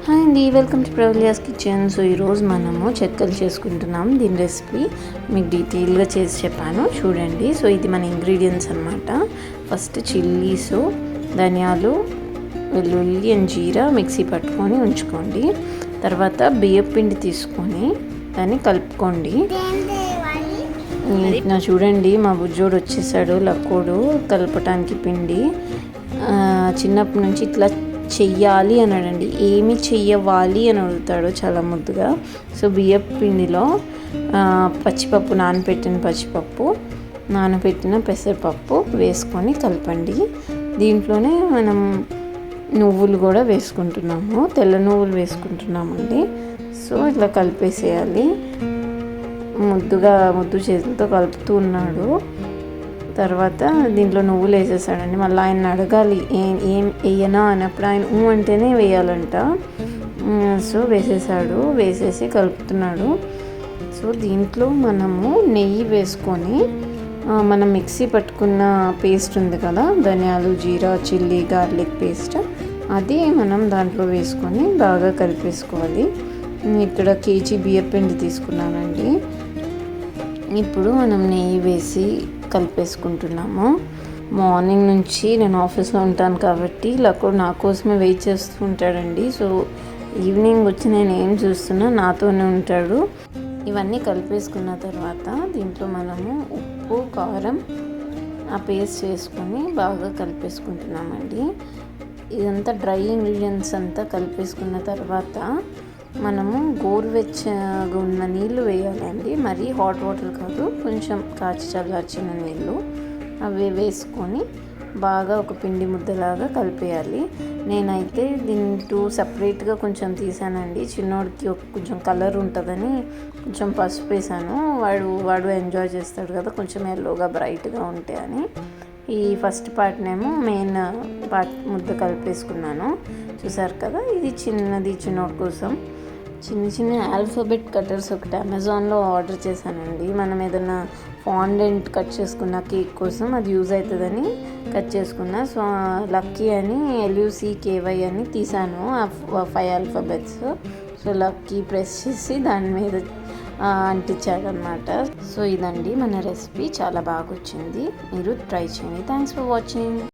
Hi అండి, welcome to ప్రవలియాస్ kitchen. So ఈరోజు మనము చెక్కలు చేసుకుంటున్నాం. దీని రెసిపీ మీకు డీటెయిల్గా చేసి చెప్పాను చూడండి. సో ఇది మన ఇంగ్రీడియంట్స్ అనమాట. ఫస్ట్ చిల్లీస్, ధనియాలు, వెల్లుల్లి అండ్ జీరా మిక్సీ పట్టుకొని ఉంచుకోండి. తర్వాత బియ్యం పిండి తీసుకొని దాన్ని కలుపుకోండి. నా చూడండి, మా బుజ్జోడు వచ్చేసాడు, లక్కోడు కలపటానికి పిండి. చిన్నప్పటి నుంచి ఇట్లా చెయ్యాలి అన్నాడండి. ఏమి చెయ్యవాలి అని అడుగుతాడు చాలా ముద్దుగా. సో బియ్యం పిండిలో పచ్చిపప్పు, నానబెట్టిన పెసరపప్పు వేసుకొని కలపండి. దీంట్లోనే మనం నువ్వులు కూడా వేసుకుంటున్నాము, తెల్ల నువ్వులు వేసుకుంటున్నామండి. సో ఇట్లా కలిపేసేయాలి. ముద్దు చేతులతో కలుపుతూ ఉన్నాడు. తర్వాత దీంట్లో నువ్వులు వేసేసాడండి. మళ్ళీ ఆయన అడగాలి ఏం వేయనా అన్నప్పుడు ఆయన అంటేనే వేయాలంట. సో వేసేసి కలుపుతున్నాడు. సో దీంట్లో మనము నెయ్యి వేసుకొని మనం మిక్సీ పట్టుకున్న పేస్ట్ ఉంది కదా, ధనియాలు, జీరా, చిల్లీ, గార్లిక్ పేస్ట్, అది మనం దాంట్లో వేసుకొని బాగా కలిపేసుకోవాలి. ఇక్కడ కేజీ బియ్యం పిండి తీసుకున్నానండి. ఇప్పుడు మనం నెయ్యి వేసి కలిపేసుకుంటున్నాము. మార్నింగ్ నుంచి నేను ఆఫీస్లో ఉంటాను కాబట్టి లక్కడు నా కోసమే వెయిట్ చేస్తూ ఉంటాడండి. సో ఈవినింగ్ వచ్చి నేను ఏం చూస్తున్నా నాతోనే ఉంటాడు. ఇవన్నీ కలిపేసుకున్న తర్వాత దీంట్లో మనము ఉప్పు, కారం, ఆ పేస్ట్ వేసుకొని బాగా కలిపేసుకుంటున్నామండి. ఇదంతా డ్రై ఇంగ్రీడియంట్స్ అంతా కలిపేసుకున్న తర్వాత మనము గోరువెచ్చగా ఉన్న నీళ్ళు వేయాలండి. మరీ హాట్ వాటర్ కాదు, కొంచెం కాచి చల్లార్చిన నీళ్ళు అవి వేసుకొని బాగా ఒక పిండి ముద్దలాగా కలిపేయాలి. నేనైతే దీంట్లో సపరేట్గా కొంచెం తీసానండి. చిన్నోడికి కొంచెం కలర్ ఉంటుందని కొంచెం పసుపు వేసాను. వాడు ఎంజాయ్ చేస్తాడు కదా, కొంచెం ఎల్లోగా బ్రైట్గా ఉంటే అని. ఈ ఫస్ట్ పార్ట్నేమో మెయిన్ పార్ట్ ముద్ద కలిపేసుకున్నాను. చూసారు కదా, ఇది చిన్నోడి కోసం చిన్న ఆల్ఫాబెట్ కట్టర్స్ ఒకటి అమెజాన్లో ఆర్డర్ చేశానండి. మనం ఏదైనా ఫాండెంట్ కట్ చేసుకున్న కేక్ కోసం అది యూజ్ అవుతుందని కట్ చేసుకున్నా. సో లక్కీ అని LUCKY అని తీసాను, 5 ఆల్ఫాబెట్స్. సో లక్కీ ప్రెస్ చేసి దాని మీద అంటించాడనమాట. సో ఇదండి మన రెసిపీ, చాలా బాగా వచ్చింది. మీరు ట్రై చేయండి. Thanks for watching.